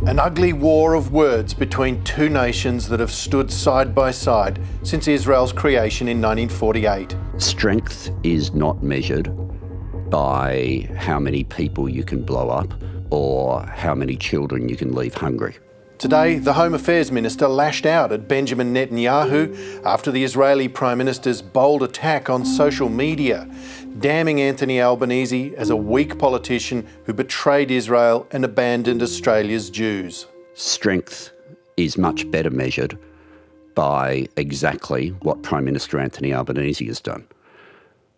An ugly war of words between two nations that have stood side by side since Israel's creation in 1948. Strength is not measured by how many people you can blow up or how many children you can leave hungry. Today, the Home Affairs Minister lashed out at Benjamin Netanyahu after the Israeli Prime Minister's bold attack on social media, damning Anthony Albanese as a weak politician who betrayed Israel and abandoned Australia's Jews. Strength is much better measured by exactly what Prime Minister Anthony Albanese has done,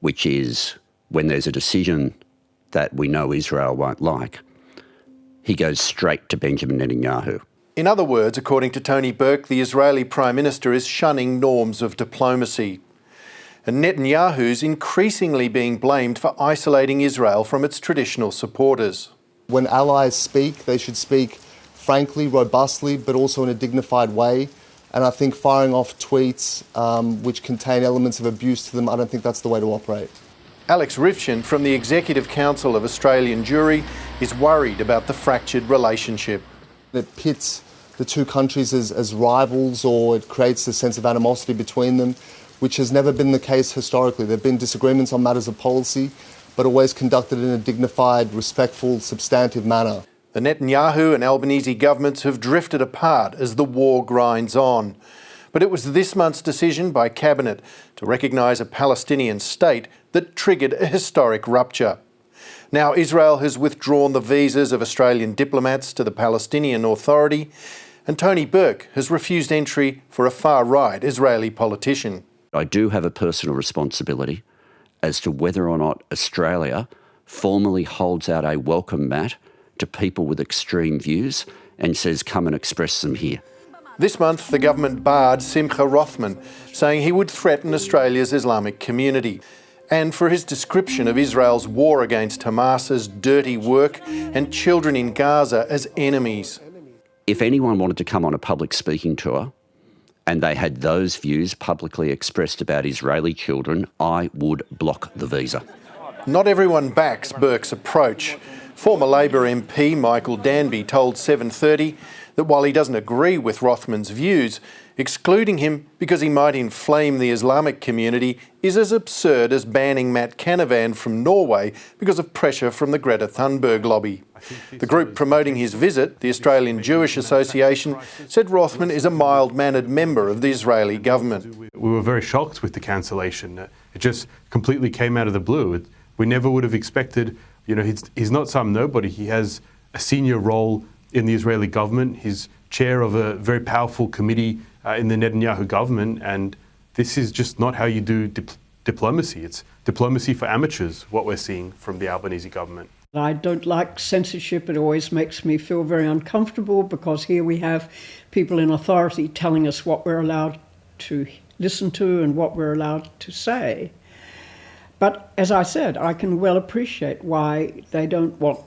which is when there's a decision that we know Israel won't like, he goes straight to Benjamin Netanyahu. In other words, according to Tony Burke, the Israeli Prime Minister is shunning norms of diplomacy. And Netanyahu's increasingly being blamed for isolating Israel from its traditional supporters. When allies speak, they should speak frankly, robustly, but also in a dignified way. And I think firing off tweets which contain elements of abuse to them, I don't think that's the way to operate. Alex Rifshin from the Executive Council of Australian Jewry is worried about the fractured relationship. It pits the two countries as rivals, or it creates a sense of animosity between them, which has never been the case historically. There have been disagreements on matters of policy, but always conducted in a dignified, respectful, substantive manner. The Netanyahu and Albanese governments have drifted apart as the war grinds on. But it was this month's decision by Cabinet to recognise a Palestinian state that triggered a historic rupture. Now Israel has withdrawn the visas of Australian diplomats to the Palestinian Authority, and Tony Burke has refused entry for a far-right Israeli politician. I do have a personal responsibility as to whether or not Australia formally holds out a welcome mat to people with extreme views and says, come and express them here. This month, the government barred Simcha Rothman, saying he would threaten Australia's Islamic community, and for his description of Israel's war against Hamas as dirty work and children in Gaza as enemies. If anyone wanted to come on a public speaking tour and they had those views publicly expressed about Israeli children, I would block the visa. Not everyone backs Burke's approach. Former Labor MP Michael Danby told 7:30 that while he doesn't agree with Rothman's views, excluding him because he might inflame the Islamic community is as absurd as banning Matt Canavan from Norway because of pressure from the Greta Thunberg lobby. The group promoting his visit, the Australian Jewish Association, said Rothman is a mild-mannered member of the Israeli government. We were very shocked with the cancellation. It just completely came out of the blue. We never would have expected, he's not some nobody. He has a senior role in the Israeli government. He's chair of a very powerful committee in the Netanyahu government, and this is just not how you do diplomacy. It's diplomacy for amateurs, what we're seeing from the Albanese government. I don't like censorship. It always makes me feel very uncomfortable because here we have people in authority telling us what we're allowed to listen to and what we're allowed to say. But as I said, I can well appreciate why they don't want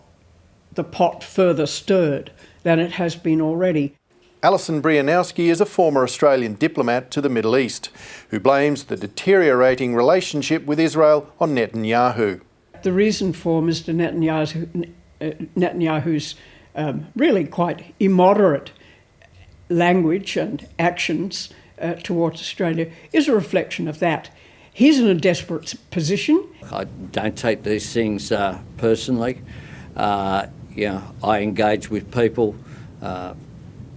the pot further stirred than it has been already. Alison Brianowski is a former Australian diplomat to the Middle East who blames the deteriorating relationship with Israel on Netanyahu. The reason for Mr. Netanyahu's really quite immoderate language and actions towards Australia is a reflection of that. He's in a desperate position. I don't take these things personally. I engage with people.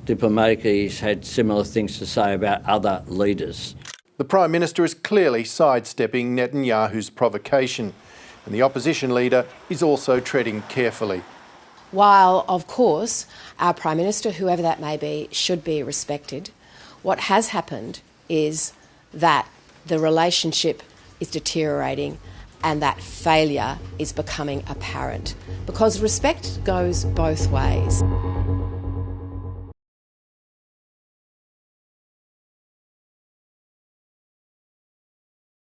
Diplomatically, he's had similar things to say about other leaders. The Prime Minister is clearly sidestepping Netanyahu's provocation, and the opposition leader is also treading carefully. While, of course, our Prime Minister, whoever that may be, should be respected, what has happened is that the relationship is deteriorating and that failure is becoming apparent, because respect goes both ways.